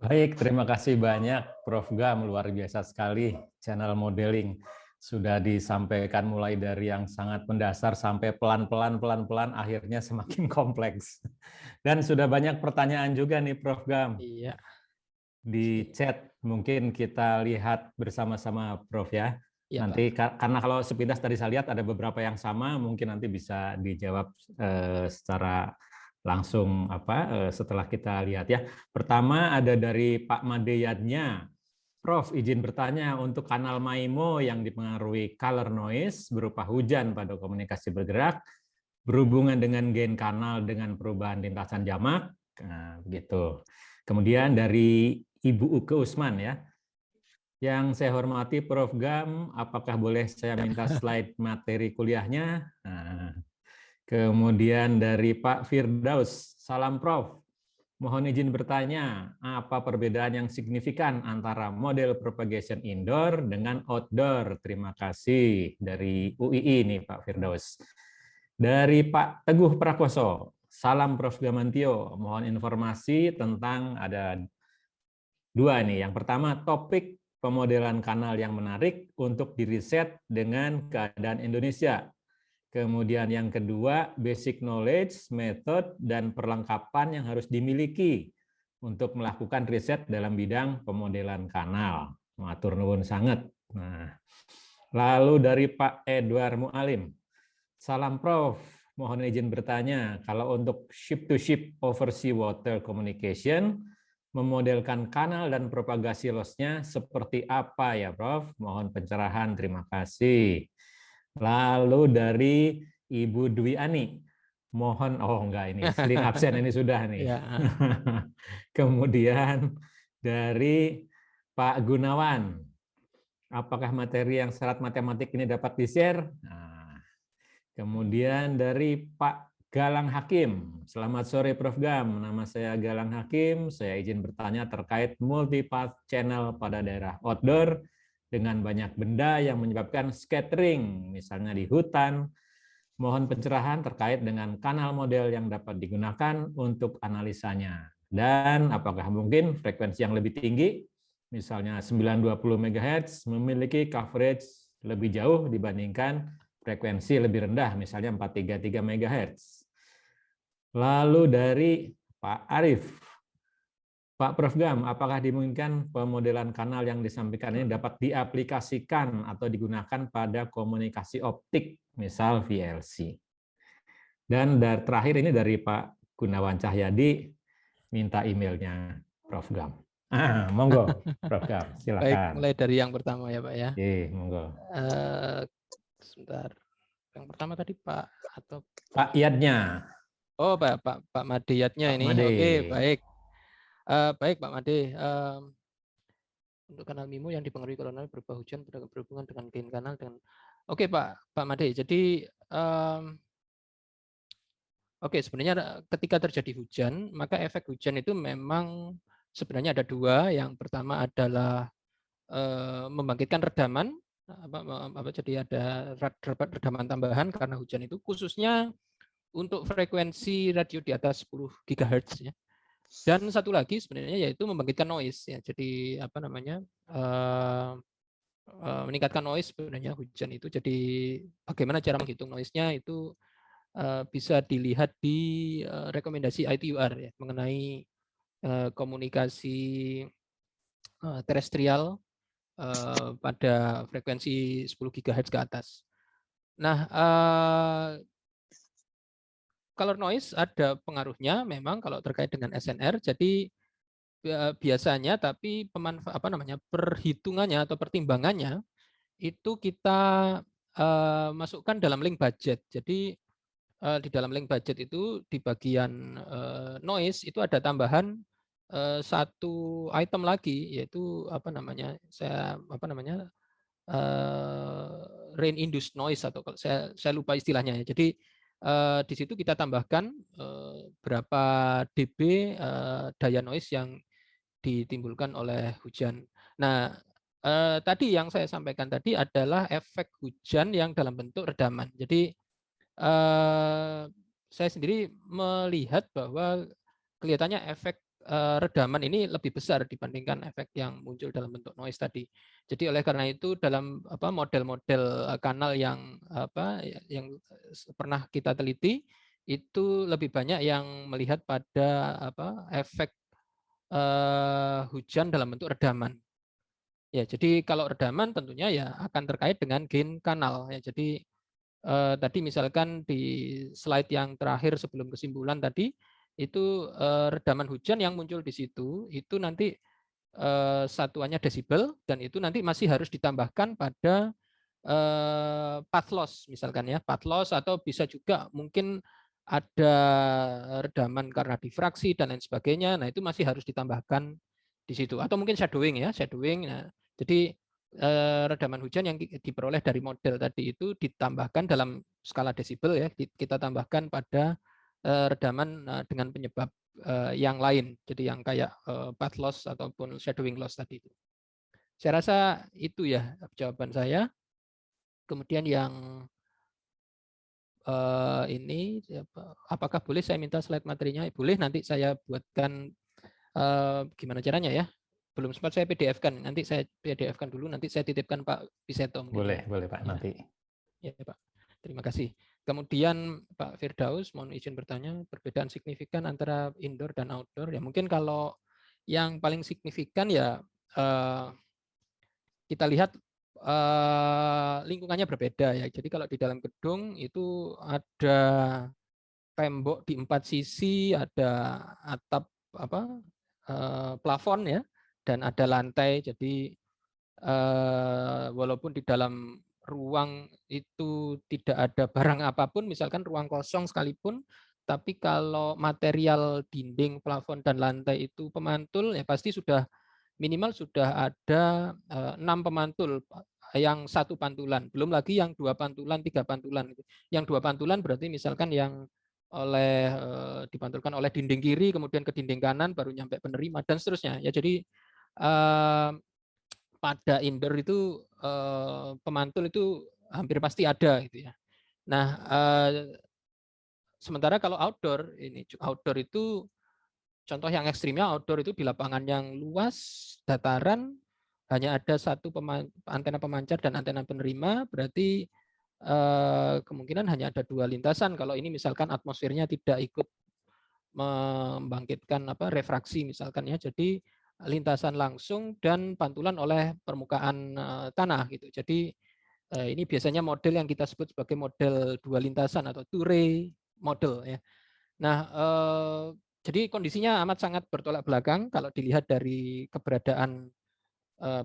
Baik, terima kasih banyak Prof. Gam, luar biasa sekali channel modeling. Sudah disampaikan mulai dari yang sangat mendasar sampai pelan-pelan, akhirnya semakin kompleks. Dan sudah banyak pertanyaan juga nih Prof. Gam Iya. di chat, mungkin kita lihat bersama-sama Prof ya. Iya, Pak. Nanti karena kalau sepintas tadi saya lihat ada beberapa yang sama, mungkin nanti bisa dijawab secara langsung setelah kita lihat ya. Pertama ada dari Pak Madeyadnya. Prof, izin bertanya untuk kanal MIMO yang dipengaruhi color noise berupa hujan pada komunikasi bergerak, berhubungan dengan gain kanal dengan perubahan lintasan jamak, nah, begitu. Kemudian dari Ibu Uke Usman ya, yang saya hormati Prof. Gam, apakah boleh saya minta slide materi kuliahnya? Nah, kemudian dari Pak Firdaus, salam Prof. Mohon izin bertanya, apa perbedaan yang signifikan antara model propagation indoor dengan outdoor? Terima kasih dari UII nih Pak Firdaus. Dari Pak Teguh Prakoso, salam Prof. Gamantio. Mohon informasi tentang ada dua nih. Yang pertama, topik pemodelan kanal yang menarik untuk diriset dengan keadaan Indonesia. Kemudian yang kedua, basic knowledge, method, dan perlengkapan yang harus dimiliki untuk melakukan riset dalam bidang pemodelan kanal. Matur nuwun sangat. Nah, lalu dari Pak Edward Mualim, salam Prof. Mohon izin bertanya, kalau untuk ship-to-ship oversea water communication, memodelkan kanal dan propagasi loss-nya seperti apa ya Prof? Mohon pencerahan, terima kasih. Lalu dari Ibu Dwi Ani, mohon, oh enggak ini, sering absen ini sudah nih. Ya. Kemudian dari Pak Gunawan, apakah materi yang syarat matematik ini dapat di-share? Nah, kemudian dari Pak Galang Hakim, selamat sore Prof. Gam, nama saya Galang Hakim, saya izin bertanya terkait multipath channel pada daerah outdoor dengan banyak benda yang menyebabkan scattering, misalnya di hutan. Mohon pencerahan terkait dengan kanal model yang dapat digunakan untuk analisanya. Dan apakah mungkin frekuensi yang lebih tinggi, misalnya 920 MHz, memiliki coverage lebih jauh dibandingkan frekuensi lebih rendah, misalnya 433 MHz. Lalu dari Pak Arif, Pak Prof. Gam, apakah dimungkinkan pemodelan kanal yang disampaikan ini dapat diaplikasikan atau digunakan pada komunikasi optik, misal VLC? Dan terakhir ini dari Pak Gunawan Cahyadi, minta emailnya Prof. Gam. Monggo, Prof. Gam, Baik, silakan. mulai dari yang pertama ya, Pak ya. Monggo. Sebentar. Yang pertama tadi Pak atau Pak Iadnya. Oh, Pak Madeyatnya Pak ini. Made. Oke, baik. Baik Pak Made. Untuk kanal MIMO yang dipengaruhi kolonel berupa hujan berhubungan dengan gain kanal dengan Oke, Pak Made. Jadi oke, sebenarnya ketika terjadi hujan, maka efek hujan itu memang sebenarnya ada dua. Yang pertama adalah membangkitkan redaman, jadi ada redaman tambahan karena hujan itu, khususnya untuk frekuensi radio di atas 10 GHz ya. Dan satu lagi sebenarnya yaitu membangkitkan noise ya. Jadi meningkatkan noise sebenarnya hujan itu. Jadi bagaimana cara menghitung noise-nya itu bisa dilihat di rekomendasi ITUR ya, mengenai komunikasi terestrial pada frekuensi 10 GHz ke atas. Nah, color noise ada pengaruhnya memang kalau terkait dengan SNR. Jadi biasanya tapi perhitungannya atau pertimbangannya itu kita masukkan dalam link budget. Jadi di dalam link budget itu di bagian noise itu ada tambahan satu item lagi, yaitu rain induced noise, atau kalau saya lupa istilahnya ya. Jadi di situ kita tambahkan berapa dB daya noise yang ditimbulkan oleh hujan. Nah, tadi yang saya sampaikan tadi adalah efek hujan yang dalam bentuk redaman. Jadi saya sendiri melihat bahwa kelihatannya efek redaman ini lebih besar dibandingkan efek yang muncul dalam bentuk noise tadi. Jadi oleh karena itu dalam model-model kanal yang yang pernah kita teliti itu lebih banyak yang melihat pada efek hujan dalam bentuk redaman. Ya, jadi kalau redaman tentunya ya akan terkait dengan gain kanal ya. Jadi tadi misalkan di slide yang terakhir sebelum kesimpulan tadi itu redaman hujan yang muncul di situ itu nanti satuannya desibel dan itu nanti masih harus ditambahkan pada path loss misalkan ya, path loss atau bisa juga mungkin ada redaman karena difraksi dan lain sebagainya. Nah, itu masih harus ditambahkan di situ atau mungkin shadowing ya, shadowing. Nah, jadi redaman hujan yang diperoleh dari model tadi itu ditambahkan dalam skala desibel ya, kita tambahkan pada redaman dengan penyebab yang lain. Jadi yang kayak path loss ataupun shadowing loss tadi itu. Saya rasa itu ya jawaban saya. Kemudian yang ini apakah boleh saya minta slide materinya? Boleh, nanti saya buatkan gimana caranya ya? Belum sempat saya PDF-kan. Nanti saya PDF-kan dulu, nanti saya titipkan Pak Piseto mungkin ya. Boleh Pak Ya. nanti. Ya Pak. Terima kasih. Kemudian Pak Firdaus, mohon izin bertanya, perbedaan signifikan antara indoor dan outdoor. Ya mungkin kalau yang paling signifikan ya kita lihat lingkungannya berbeda ya. Jadi kalau di dalam gedung itu ada tembok di 4 sisi, ada atap plafon ya, dan ada lantai. Jadi walaupun di dalam ruang itu tidak ada barang apapun, misalkan ruang kosong sekalipun, tapi kalau material dinding, plafon dan lantai itu pemantul, ya pasti sudah minimal sudah ada 6 pemantul yang 1 pantulan, belum lagi yang 2 pantulan, 3 pantulan. Yang 2 pantulan berarti misalkan yang dipantulkan oleh dinding kiri, kemudian ke dinding kanan, baru nyampe penerima dan seterusnya. Ya jadi pada indoor itu pemantul itu hampir pasti ada gitu ya. Nah, sementara kalau outdoor itu contoh yang ekstrimnya outdoor itu di lapangan yang luas, dataran, hanya ada 1 antena pemancar dan antena penerima, berarti kemungkinan hanya ada 2 lintasan. Kalau ini misalkan atmosfernya tidak ikut membangkitkan refraksi misalkan ya. Jadi lintasan langsung dan pantulan oleh permukaan tanah gitu. Jadi ini biasanya model yang kita sebut sebagai model 2 lintasan atau two-ray model ya. Nah, jadi kondisinya amat sangat bertolak belakang kalau dilihat dari keberadaan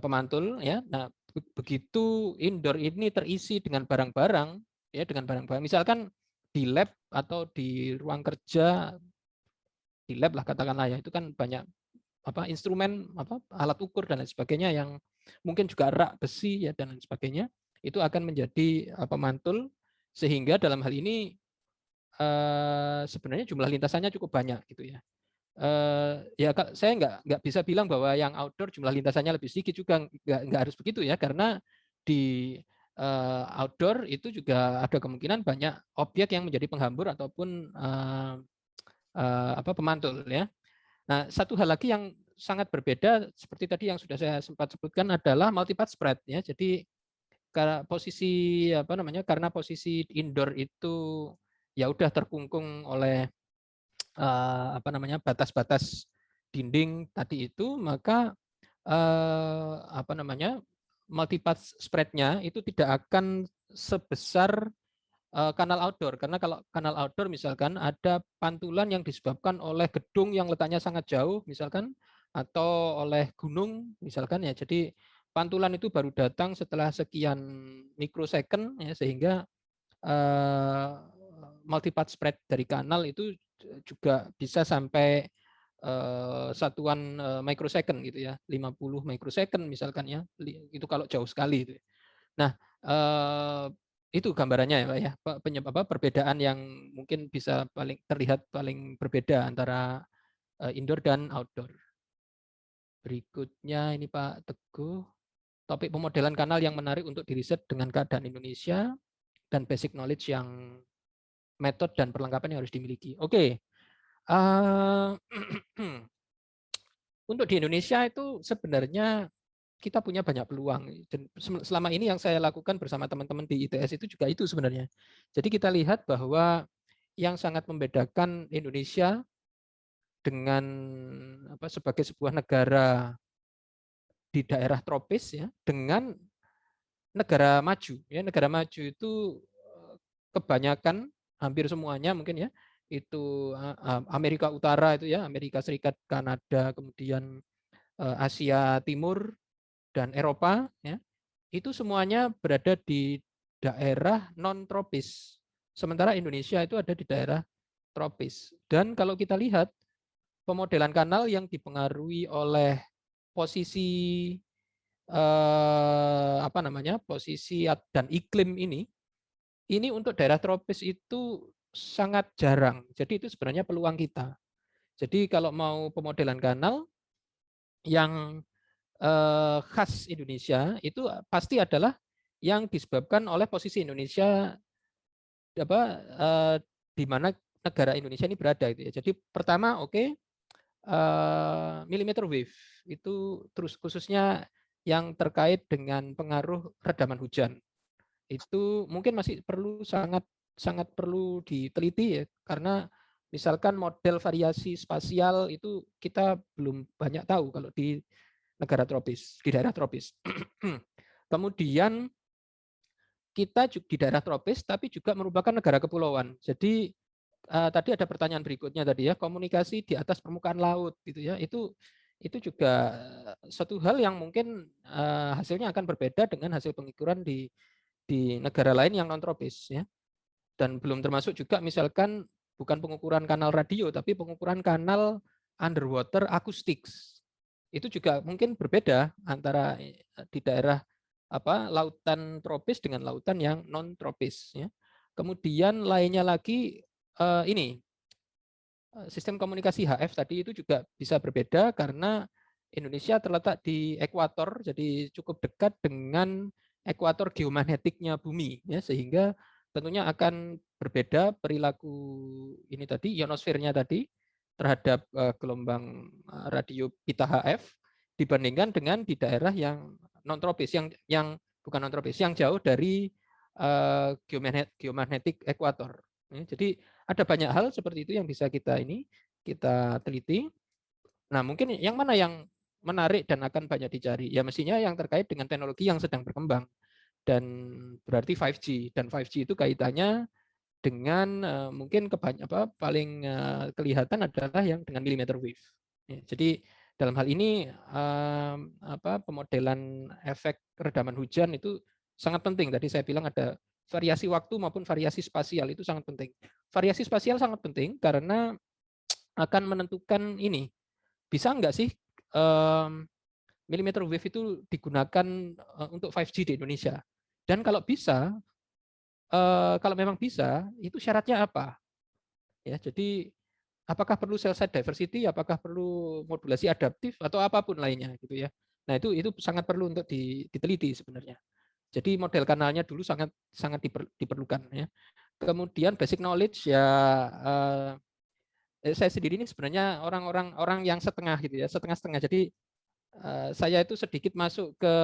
pemantul ya. Nah, begitu indoor ini terisi dengan barang-barang ya, dengan barang-barang misalkan di lab atau di ruang kerja, di lab lah katakanlah ya, itu kan banyak instrumen, alat ukur dan lain sebagainya yang mungkin juga rak besi ya dan lain sebagainya, itu akan menjadi pemantul sehingga dalam hal ini sebenarnya jumlah lintasannya cukup banyak gitu ya. Ya saya nggak bisa bilang bahwa yang outdoor jumlah lintasannya lebih sedikit juga, nggak harus begitu ya, karena di outdoor itu juga ada kemungkinan banyak objek yang menjadi penghambur ataupun pemantul ya. Nah, satu hal lagi yang sangat berbeda seperti tadi yang sudah saya sempat sebutkan adalah multipath spread ya. Jadi karena posisi indoor itu ya udah terkungkung oleh batas-batas dinding tadi itu, maka multipath spread-nya itu tidak akan sebesar kanal outdoor, karena kalau kanal outdoor misalkan ada pantulan yang disebabkan oleh gedung yang letaknya sangat jauh misalkan, atau oleh gunung misalkan ya, jadi pantulan itu baru datang setelah sekian mikrosecond ya, sehingga multipath spread dari kanal itu juga bisa sampai satuan microsecond gitu ya, 50 microsecond misalkan ya, itu kalau jauh sekali itu. Nah, itu gambarannya ya Pak ya, penyebab perbedaan yang mungkin bisa terlihat paling berbeda antara indoor dan outdoor. Berikutnya ini Pak Teguh, topik pemodelan kanal yang menarik untuk diriset dengan keadaan Indonesia dan basic knowledge yang metode dan perlengkapan yang harus dimiliki. Oke. Untuk di Indonesia itu sebenarnya kita punya banyak peluang, dan selama ini yang saya lakukan bersama teman-teman di ITS itu juga itu sebenarnya. Jadi kita lihat bahwa yang sangat membedakan Indonesia dengan sebagai sebuah negara di daerah tropis ya dengan negara maju ya. Negara maju itu kebanyakan, hampir semuanya mungkin ya, itu Amerika Utara itu ya, Amerika Serikat, Kanada, kemudian Asia Timur dan Eropa ya, itu semuanya berada di daerah non tropis. Sementara Indonesia itu ada di daerah tropis. Dan kalau kita lihat pemodelan kanal yang dipengaruhi oleh posisi posisi dan iklim ini untuk daerah tropis itu sangat jarang. Jadi itu sebenarnya peluang kita. Jadi kalau mau pemodelan kanal yang khas Indonesia itu pasti adalah yang disebabkan oleh posisi Indonesia di mana negara Indonesia ini berada itu ya. Jadi pertama millimeter wave itu terus khususnya yang terkait dengan pengaruh redaman hujan. Itu mungkin masih sangat perlu diteliti ya, karena misalkan model variasi spasial itu kita belum banyak tahu kalau di negara tropis, di daerah tropis. Kemudian kita juga di daerah tropis tapi juga merupakan negara kepulauan. Jadi tadi ada pertanyaan berikutnya tadi ya, komunikasi di atas permukaan laut gitu ya. Itu juga satu hal yang mungkin hasilnya akan berbeda dengan hasil pengukuran di negara lain yang non tropis ya. Dan belum termasuk juga misalkan bukan pengukuran kanal radio tapi pengukuran kanal underwater acoustics. Itu juga mungkin berbeda antara di daerah lautan tropis dengan lautan yang non tropis ya. Kemudian lainnya lagi ini sistem komunikasi HF tadi itu juga bisa berbeda karena Indonesia terletak di ekuator, jadi cukup dekat dengan ekuator geomagnetiknya bumi ya, sehingga tentunya akan berbeda perilaku ini tadi, ionosfernya tadi terhadap gelombang radio pita HF dibandingkan dengan di daerah yang non tropis, yang bukan non tropis, yang jauh dari geomagnetik ekuator. Jadi ada banyak hal seperti itu yang bisa kita teliti. Nah, mungkin yang mana yang menarik dan akan banyak dicari? Ya mestinya yang terkait dengan teknologi yang sedang berkembang. Dan berarti 5G, dan 5G itu kaitannya dengan mungkin paling kelihatan adalah yang dengan millimeter wave. Ya, jadi dalam hal ini pemodelan efek redaman hujan itu sangat penting. Tadi saya bilang ada variasi waktu maupun variasi spasial, itu sangat penting. Variasi spasial sangat penting karena akan menentukan ini, bisa nggak sih millimeter wave itu digunakan untuk 5G di Indonesia. Dan kalau bisa, kalau memang bisa, itu syaratnya apa? Ya, jadi apakah perlu cell site diversity, apakah perlu modulasi adaptif atau apapun lainnya gitu ya. Nah, itu sangat perlu untuk diteliti sebenarnya. Jadi model kanalnya dulu sangat diperlukan ya. Kemudian basic knowledge ya, saya sendiri ini sebenarnya orang yang setengah gitu ya, setengah-setengah. Jadi saya itu sedikit masuk ke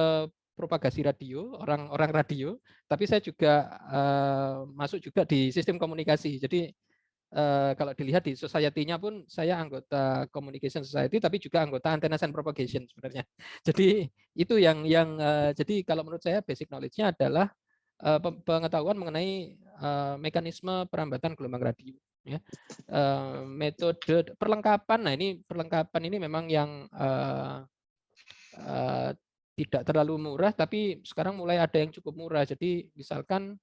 propagasi radio, orang radio, tapi saya juga masuk juga di sistem komunikasi. Jadi kalau dilihat di society-nya pun saya anggota Communication Society, tapi juga anggota Antennas and Propagation sebenarnya. Jadi itu yang jadi kalau menurut saya basic knowledge-nya adalah pengetahuan mengenai mekanisme perambatan gelombang radio. Ya. Metode perlengkapan, nah ini perlengkapan ini memang yang tidak terlalu murah, tapi sekarang mulai ada yang cukup murah. Jadi misalkan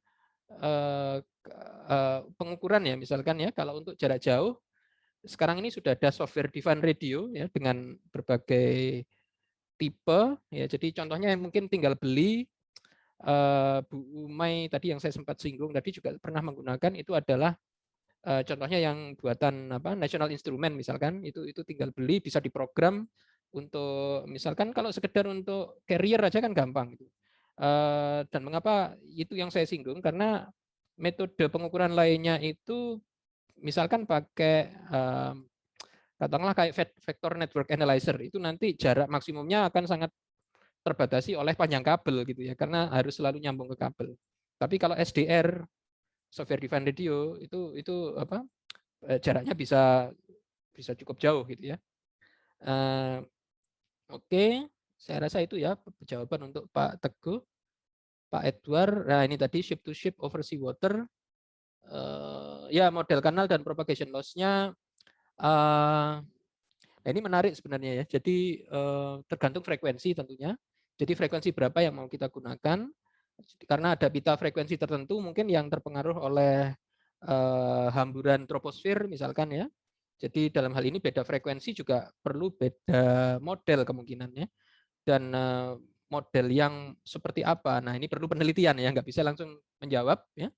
pengukuran ya, misalkan ya, kalau untuk jarak jauh sekarang ini sudah ada software defined radio ya dengan berbagai tipe ya. Jadi contohnya yang mungkin tinggal beli, Bu Umay tadi yang saya sempat singgung tadi juga pernah menggunakan, itu adalah contohnya yang buatan National Instrument misalkan, itu tinggal beli, bisa diprogram untuk misalkan kalau sekedar untuk carrier aja kan gampang gitu. Dan mengapa itu yang saya singgung, karena metode pengukuran lainnya itu misalkan pakai katakanlah kayak vector network analyzer, itu nanti jarak maksimumnya akan sangat terbatasi oleh panjang kabel gitu ya, karena harus selalu nyambung ke kabel. Tapi kalau SDR, software defined radio, itu apa, jaraknya bisa cukup jauh gitu ya. Oke, saya rasa itu ya jawaban untuk Pak Teguh. Pak Edward, nah ini tadi ship to ship over sea water. Ya model kanal dan propagation loss-nya, nah ini menarik sebenarnya ya. Jadi tergantung frekuensi tentunya. Jadi frekuensi berapa yang mau kita gunakan. Karena ada pita frekuensi tertentu mungkin yang terpengaruh oleh hamburan troposfer misalkan ya. Jadi dalam hal ini beda frekuensi juga perlu beda model kemungkinannya. Dan model yang seperti apa. Nah ini perlu penelitian ya, nggak bisa langsung menjawab ya.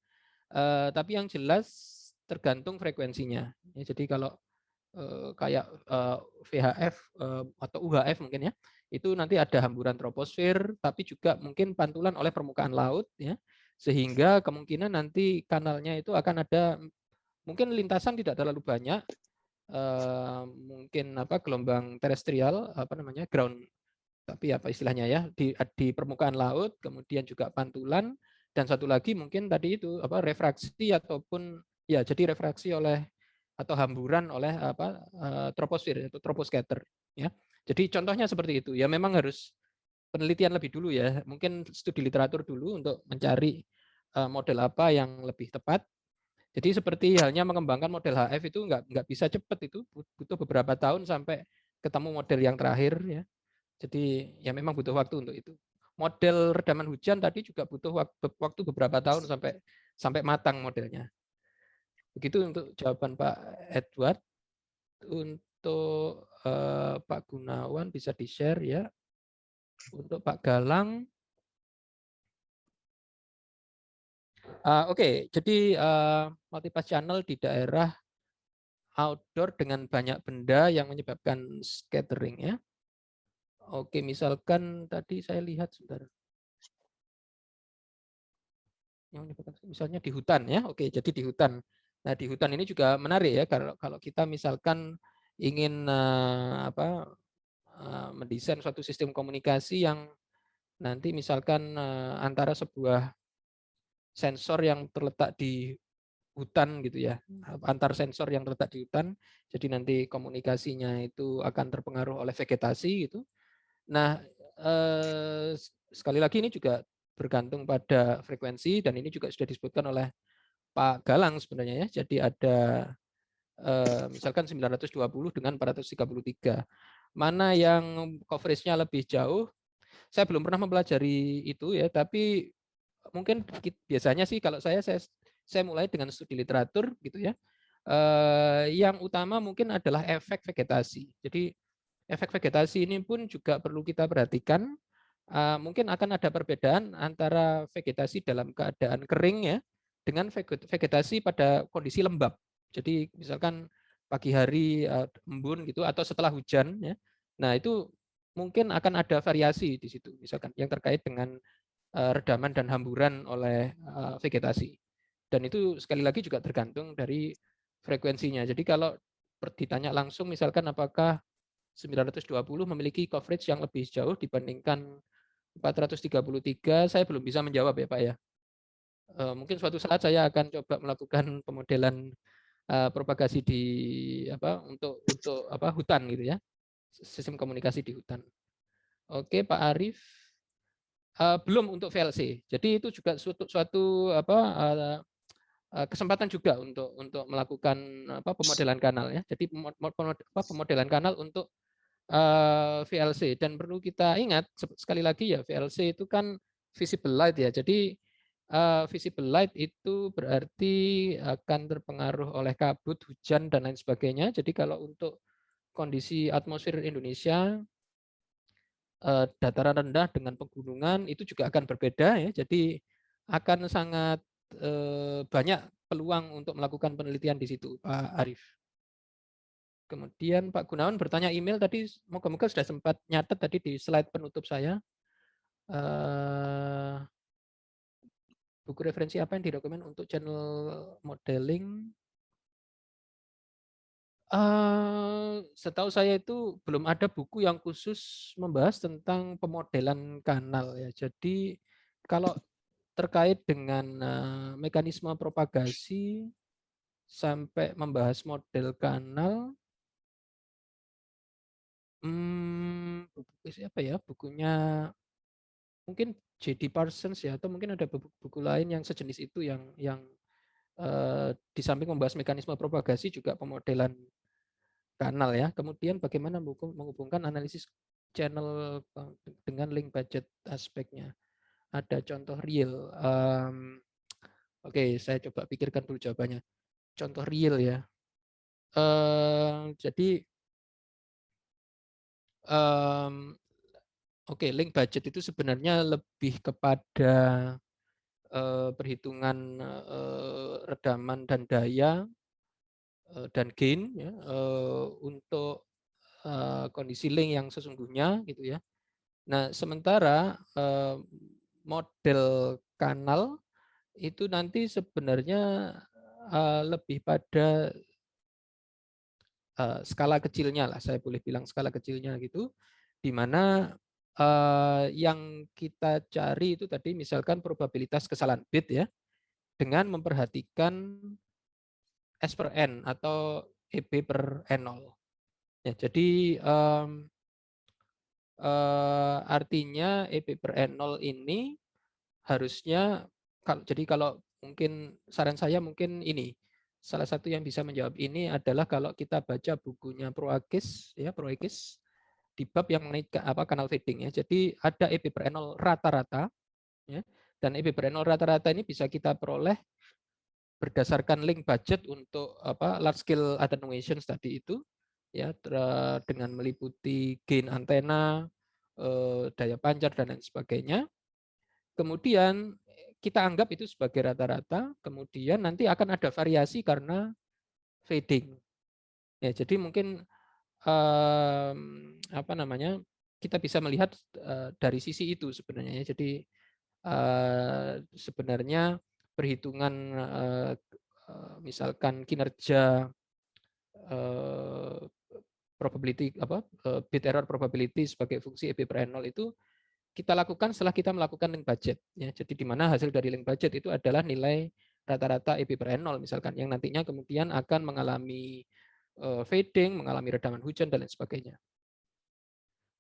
Tapi yang jelas tergantung frekuensinya. Ya, jadi kalau kayak VHF atau UHF mungkin ya, itu nanti ada hamburan troposfer, tapi juga mungkin pantulan oleh permukaan laut ya, sehingga kemungkinan nanti kanalnya itu akan ada mungkin lintasan tidak terlalu banyak, mungkin apa gelombang terestrial apa namanya ground, tapi apa istilahnya ya di permukaan laut, kemudian juga pantulan, dan satu lagi mungkin tadi itu apa refraksi ataupun ya jadi refraksi oleh atau hamburan oleh apa troposfer atau troposcatter ya. Jadi contohnya seperti itu ya, memang harus penelitian lebih dulu ya, mungkin studi literatur dulu untuk mencari model apa yang lebih tepat. Jadi seperti halnya mengembangkan model HF itu nggak bisa cepat, itu butuh beberapa tahun sampai ketemu model yang terakhir ya. Jadi ya memang butuh waktu untuk itu. Model redaman hujan tadi juga butuh waktu beberapa tahun sampai matang modelnya. Begitu untuk jawaban Pak Edward. Untuk Pak Gunawan bisa di-share ya. Untuk Pak Galang, oke, jadi multipass channel di daerah outdoor dengan banyak benda yang menyebabkan scattering ya. Oke, misalkan tadi saya lihat sebentar. Yang menyebabkan misalnya di hutan ya. Oke, jadi di hutan. Nah, di hutan ini juga menarik ya, kalau kita misalkan ingin mendesain suatu sistem komunikasi yang nanti misalkan antara sebuah sensor yang terletak di hutan gitu ya, antar sensor yang terletak di hutan, jadi nanti komunikasinya itu akan terpengaruh oleh vegetasi gitu. Nah, sekali lagi ini juga bergantung pada frekuensi, dan ini juga sudah disebutkan oleh Pak Galang sebenarnya ya. Jadi ada misalkan 920 dengan 433. Mana yang coveragenya lebih jauh? Saya belum pernah mempelajari itu ya, tapi mungkin biasanya sih kalau saya mulai dengan studi literatur gitu ya. Yang utama mungkin adalah efek vegetasi. Jadi efek vegetasi ini pun juga perlu kita perhatikan. Mungkin akan ada perbedaan antara vegetasi dalam keadaan kering ya dengan vegetasi pada kondisi lembab. Jadi misalkan pagi hari embun gitu atau setelah hujan ya. Nah, itu mungkin akan ada variasi di situ misalkan yang terkait dengan redaman dan hamburan oleh vegetasi. Dan itu sekali lagi juga tergantung dari frekuensinya. Jadi kalau ditanya langsung misalkan apakah 920 memiliki coverage yang lebih jauh dibandingkan 433, saya belum bisa menjawab ya Pak ya. Mungkin suatu saat saya akan coba melakukan pemodelan propagasi di untuk hutan gitu ya, sistem komunikasi di hutan. Oke Pak Arief. Belum untuk VLC. Jadi itu juga suatu kesempatan juga untuk melakukan pemodelan kanal ya. Jadi pemodelan kanal untuk VLC, dan perlu kita ingat sekali lagi ya, VLC itu kan visible light ya. Jadi visible light itu berarti akan terpengaruh oleh kabut, hujan dan lain sebagainya. Jadi kalau untuk kondisi atmosfer Indonesia, dataran rendah dengan pegunungan itu juga akan berbeda ya. Jadi akan sangat banyak peluang untuk melakukan penelitian di situ, Pak Arief. Kemudian Pak Gunawan bertanya email tadi, moga-moga sudah sempat nyatet tadi di slide penutup saya. Buku referensi apa yang direkomend untuk channel modeling? Setahu saya itu belum ada buku yang khusus membahas tentang pemodelan kanal ya. Jadi kalau terkait dengan mekanisme propagasi sampai membahas model kanal, buku siapa ya? Bukunya mungkin J.D. Parsons ya, atau mungkin ada buku lain yang sejenis itu yang di samping membahas mekanisme propagasi juga pemodelan kanal ya. Kemudian bagaimana menghubungkan analisis channel dengan link budget aspeknya. Ada contoh real. Oke, saya coba pikirkan dulu jawabannya. Contoh real ya. Jadi oke, link budget itu sebenarnya lebih kepada perhitungan redaman dan daya dan gain ya, untuk kondisi link yang sesungguhnya gitu ya. Nah, sementara model kanal itu nanti sebenarnya lebih pada skala kecilnya lah, saya boleh bilang skala kecilnya gitu, di mana yang kita cari itu tadi misalkan probabilitas kesalahan bit ya, dengan memperhatikan S per N atau EB per N0. Ya, jadi artinya EB per N0 ini harusnya kalau mungkin saran saya mungkin ini, salah satu yang bisa menjawab ini adalah kalau kita baca bukunya Proakis ya, Proakis di bab yang mengenai kanal fading ya. Jadi ada EB per N0 rata-rata ya, dan EB per N0 rata-rata ini bisa kita peroleh berdasarkan link budget untuk large scale attenuations tadi itu ya, dengan meliputi gain antena, daya pancar dan lain sebagainya. Kemudian kita anggap itu sebagai rata-rata, kemudian nanti akan ada variasi karena fading. Ya, jadi mungkin apa namanya, kita bisa melihat dari sisi itu sebenarnya. Jadi sebenarnya perhitungan misalkan kinerja probability bit error probability sebagai fungsi EB per N0 itu kita lakukan setelah kita melakukan link budget ya. Jadi di mana hasil dari link budget itu adalah nilai rata-rata EB per N0 misalkan, yang nantinya kemudian akan mengalami fading, mengalami redaman hujan dan lain sebagainya.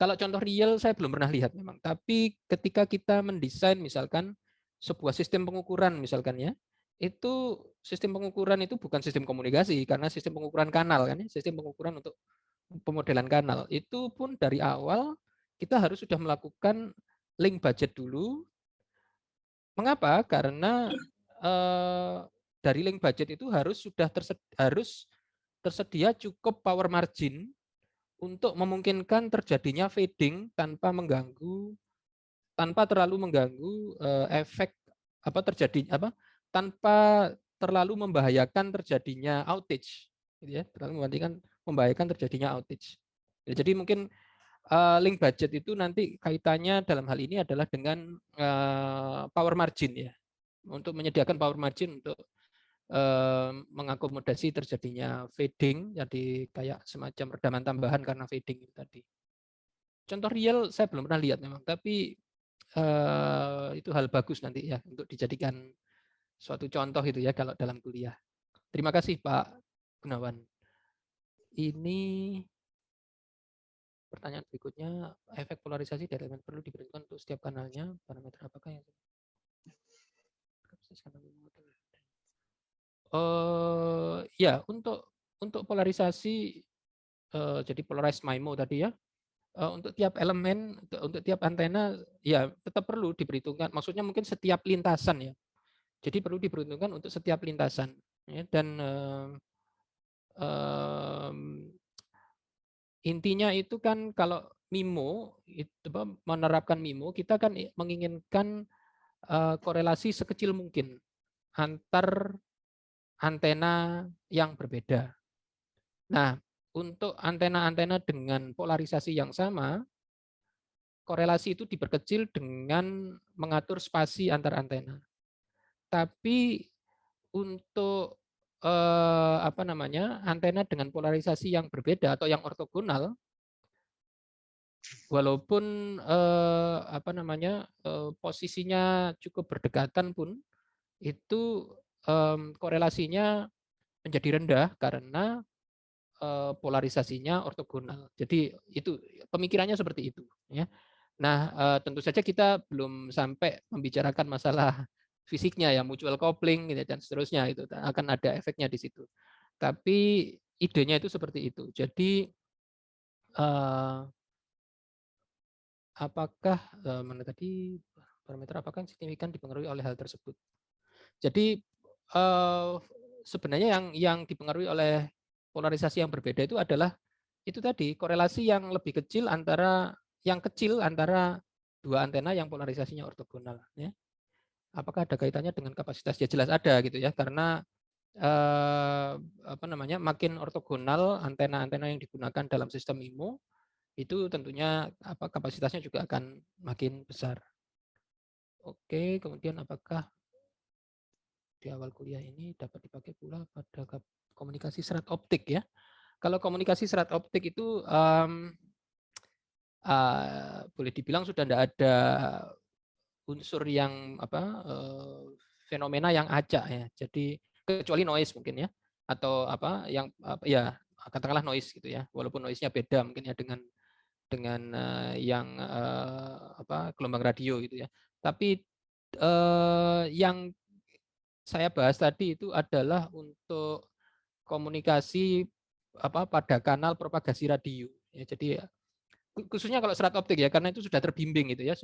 Kalau contoh real saya belum pernah lihat memang, tapi ketika kita mendesain misalkan sebuah sistem pengukuran misalkan ya, itu sistem pengukuran itu bukan sistem komunikasi karena sistem pengukuran kanal kan ya, sistem pengukuran untuk pemodelan kanal. Itu pun dari awal kita harus sudah melakukan link budget dulu. Mengapa? Karena dari link budget itu harus tersedia cukup power margin untuk memungkinkan terjadinya fading tanpa terlalu mengganggu efek tanpa terlalu membahayakan terjadinya outage, gitu ya, terlalu membahayakan terjadinya outage. Ya, jadi mungkin link budget itu nanti kaitannya dalam hal ini adalah dengan power margin ya, untuk menyediakan power margin untuk mengakomodasi terjadinya fading, jadi kayak semacam redaman tambahan karena fading itu tadi. Contoh real saya belum pernah lihat memang, tapi itu hal bagus nanti ya untuk dijadikan suatu contoh itu ya kalau dalam kuliah. Terima kasih Pak Gunawan. Ini pertanyaan berikutnya, efek polarisasi dari elemen perlu diperhitungkan untuk setiap kanalnya, parameter apakah yang ya untuk polarisasi jadi polarized MIMO tadi ya, untuk tiap elemen, untuk tiap antena ya tetap perlu diperhitungkan. Maksudnya mungkin setiap lintasan ya. Jadi perlu diperhitungkan untuk setiap lintasan ya, dan intinya itu kan kalau MIMO itu menerapkan MIMO, kita kan menginginkan korelasi sekecil mungkin antar antena yang berbeda. Nah, untuk antena-antena dengan polarisasi yang sama, korelasi itu diperkecil dengan mengatur spasi antar antena. Tapi untuk apa namanya, antena dengan polarisasi yang berbeda atau yang ortogonal, walaupun apa namanya, posisinya cukup berdekatan pun itu korelasinya menjadi rendah karena polarisasinya ortogonal. Jadi itu pemikirannya seperti itu, ya. Nah, tentu saja kita belum sampai membicarakan masalah fisiknya ya, mutual coupling gitu dan seterusnya itu akan ada efeknya di situ. Tapi idenya itu seperti itu. Jadi apakah mana tadi parameter apakah yang signifikan dipengaruhi oleh hal tersebut? Jadi sebenarnya yang dipengaruhi oleh polarisasi yang berbeda itu adalah itu tadi korelasi yang lebih kecil antara dua antena yang polarisasinya ortogonal, ya. Apakah ada kaitannya dengan kapasitas? Ya jelas ada gitu ya, karena apa namanya, makin ortogonal antena-antena yang digunakan dalam sistem IMO itu tentunya kapasitasnya juga akan makin besar. Oke, kemudian apakah di awal kuliah ini dapat dipakai pula pada komunikasi serat optik ya? Kalau komunikasi serat optik itu boleh dibilang sudah tidak ada unsur yang fenomena yang acak ya. Jadi kecuali noise mungkin ya, atau yang ya katakanlah noise gitu ya. Walaupun noise-nya beda mungkin ya dengan yang gelombang radio gitu ya. Tapi yang saya bahas tadi itu adalah untuk komunikasi pada kanal propagasi radio. Ya, jadi khususnya kalau serat optik ya, karena itu sudah terbimbing gitu ya,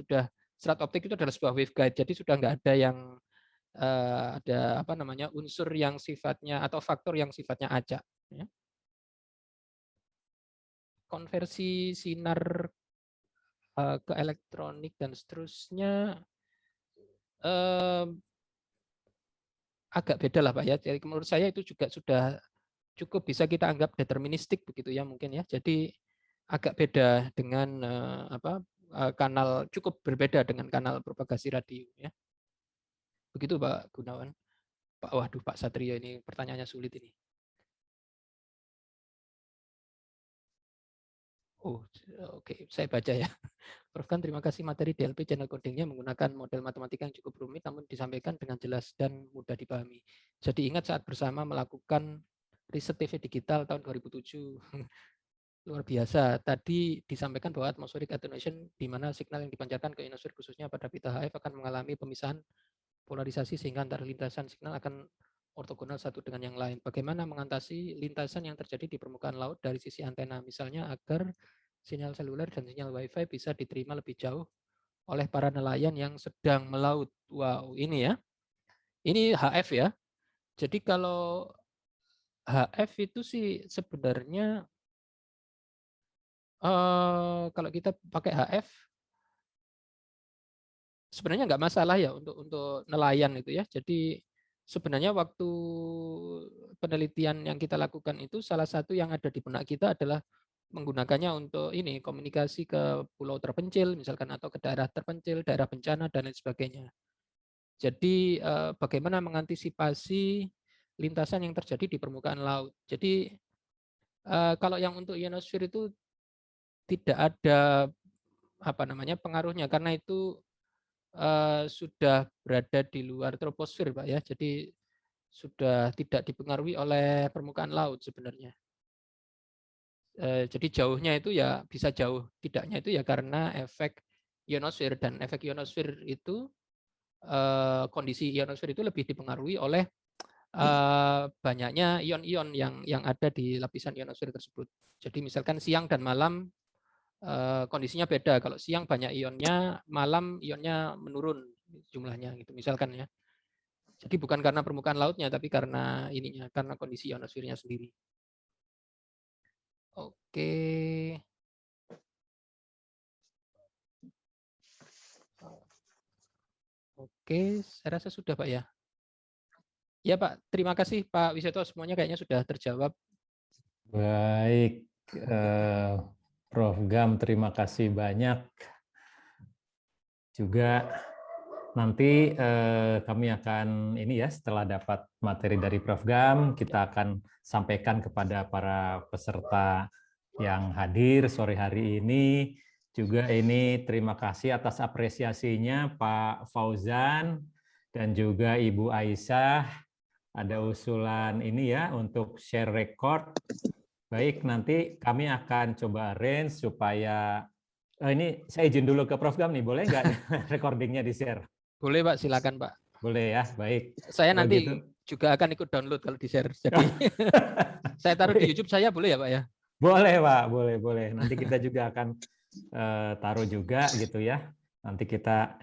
serat optik itu adalah sebuah waveguide, jadi sudah nggak ada yang ada unsur yang sifatnya atau faktor yang sifatnya acak. Ya. Konversi sinar ke elektronik dan seterusnya agak beda lah Pak ya. Jadi menurut saya itu juga sudah cukup bisa kita anggap deterministik begitu ya mungkin ya. Jadi agak beda dengan kanal, cukup berbeda dengan kanal propagasi radio ya. Begitu Pak Gunawan. Waduh Pak Satrio ini pertanyaannya sulit ini. Oh, oke, saya baca ya. Prof kan terima kasih materi DLP channel codingnya menggunakan model matematika yang cukup rumit namun disampaikan dengan jelas dan mudah dipahami. Jadi ingat saat bersama melakukan riset TV digital tahun 2007. Luar biasa. Tadi disampaikan bahwa atmospheric attenuation di mana signal yang dipancarkan ke ionosfer khususnya pada pita HF akan mengalami pemisahan polarisasi sehingga antar lintasan signal akan ortogonal satu dengan yang lain. Bagaimana mengatasi lintasan yang terjadi di permukaan laut dari sisi antena, misalnya agar sinyal seluler dan sinyal WiFi bisa diterima lebih jauh oleh para nelayan yang sedang melaut. Wow, ini ya. Ini HF ya. Jadi kalau HF itu sih sebenarnya kalau kita pakai HF sebenarnya nggak masalah ya untuk nelayan itu ya. Jadi sebenarnya waktu penelitian yang kita lakukan itu salah satu yang ada di benak kita adalah menggunakannya untuk ini komunikasi ke pulau terpencil misalkan atau ke daerah terpencil, daerah bencana dan lain sebagainya. Jadi bagaimana mengantisipasi lintasan yang terjadi di permukaan laut. Jadi kalau yang untuk ionosfer itu tidak ada pengaruhnya karena itu sudah berada di luar troposfer, Pak ya. Jadi sudah tidak dipengaruhi oleh permukaan laut sebenarnya. Jadi jauhnya itu ya bisa jauh, tidaknya itu ya karena efek ionosfer dan efek ionosfer itu kondisi ionosfer itu lebih dipengaruhi oleh banyaknya ion-ion yang ada di lapisan ionosfer tersebut. Jadi misalkan siang dan malam kondisinya beda. Kalau siang banyak ionnya, malam ionnya menurun jumlahnya gitu misalkan ya. Jadi bukan karena permukaan lautnya, tapi karena ininya, karena kondisi ionosfernya sendiri. Oke. Oke, saya rasa sudah Pak ya. Ya Pak, terima kasih Pak Wiseto, semuanya kayaknya sudah terjawab. Baik, Prof. Gam, terima kasih banyak. Juga nanti kami akan ini ya, setelah dapat materi dari Prof. Gam, kita akan sampaikan kepada para peserta yang hadir sore hari ini. Juga ini terima kasih atas apresiasinya Pak Fauzan dan juga Ibu Aisyah. Ada usulan ini ya untuk share record. Baik, nanti kami akan coba arrange supaya ini saya izin dulu ke Prof. Gam nih, boleh nggak recordingnya di-share? Boleh Pak, silakan Pak. Boleh ya, baik. Saya Kalau nanti gitu. juga akan ikut download kalau di-share. Jadi saya taruh di YouTube saya boleh ya Pak ya? Boleh Pak, boleh. Nanti kita juga akan taruh juga gitu ya. Nanti kita,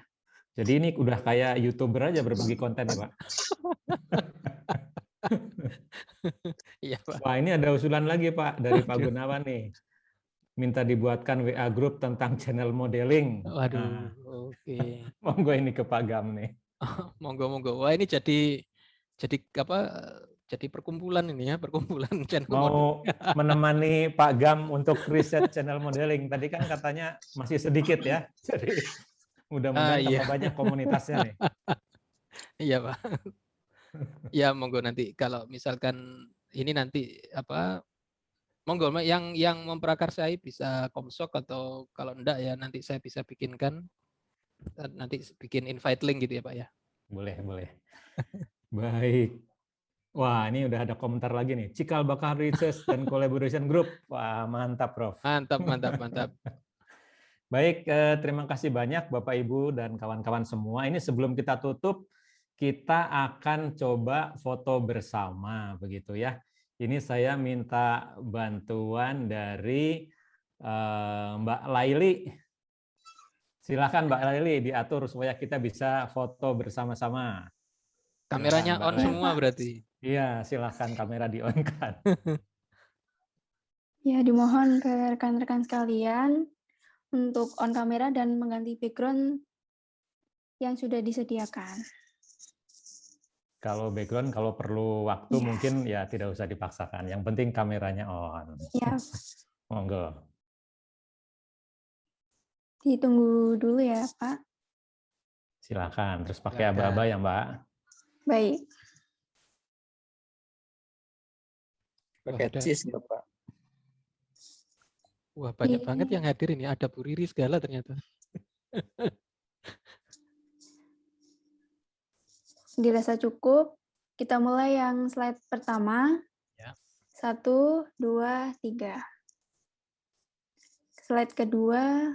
jadi ini udah kayak YouTuber aja berbagi konten ya Pak. Iya Pak. Wah ini ada usulan lagi Pak dari Pak Gunawan nih. Minta dibuatkan WA group tentang channel modeling. Waduh, oke. Monggo ini ke Pak Gam nih. Monggo. Wah ini jadi apa? Jadi perkumpulan ini ya, perkumpulan channel Mau menemani Pak Gam untuk riset channel modeling. Tadi kan katanya masih sedikit ya. Jadi mudah-mudahan tambah banyak komunitasnya nih. Iya Pak. Ya monggo nanti kalau misalkan ini nanti apa? Monggo yang memprakarsai bisa komsok atau kalau enggak ya nanti saya bisa bikinkan, nanti bikin invite link gitu ya Pak ya. Boleh. Baik. Wah, ini udah ada komentar lagi nih. Cikal Bakal Research dan Collaboration Group. Wah, mantap, Prof. Mantap. Baik, terima kasih banyak Bapak Ibu dan kawan-kawan semua. Ini sebelum kita tutup, kita akan coba foto bersama begitu ya. Ini saya minta bantuan dari Mbak Laili. Silakan Mbak Laili diatur supaya kita bisa foto bersama-sama. Kameranya on semua berarti. Iya, silakan kamera di-on-kan. Ya, dimohon ke rekan-rekan sekalian untuk on kamera dan mengganti background yang sudah disediakan. Kalau background, kalau perlu waktu mungkin ya tidak usah dipaksakan. Yang penting kameranya on. Ya. Monggo. Ditunggu dulu ya, Pak. Silakan. Terus pakai aba-aba ya, Mbak. Baik. Pakai cheese nggak, Pak? Wah, banyak banget yang hadir ini. Ada Bu Riri segala ternyata. Dirasa cukup. Kita mulai yang slide pertama. Ya. 1, 2, 3. Slide kedua.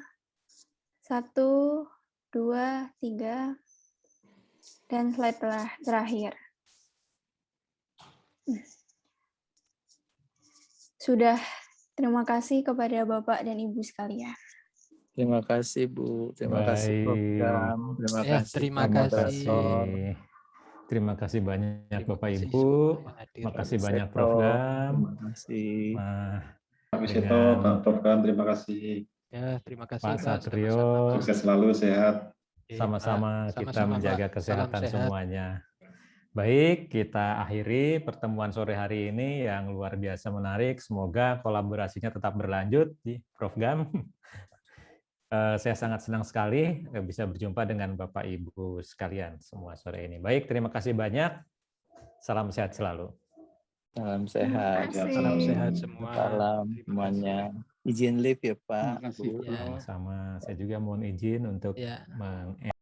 1, 2, 3. Dan slide terakhir. Sudah. Terima kasih kepada Bapak dan Ibu sekalian. Terima kasih Bu, terima kasih program, terima kasih. Terima kasih banyak Bapak Ibu, terima kasih banyak Seto, Prof. Gam. terima kasih. Pak Seto, Pak Prof. Gam, terima kasih. Ya, terima kasih Pak Pak. Satrio. Sukses selalu, sehat. Sama-sama kita menjaga kesehatan semuanya. Baik, kita akhiri pertemuan sore hari ini yang luar biasa menarik. Semoga kolaborasinya tetap berlanjut di Prof. Gam. Saya sangat senang sekali bisa berjumpa dengan Bapak Ibu sekalian semua sore ini. Baik, terima kasih banyak. Salam sehat selalu. Salam sehat. Salam sehat semua. Salam semuanya. Izin live ya Pak. Terima kasih. Sama, saya juga mohon izin untuk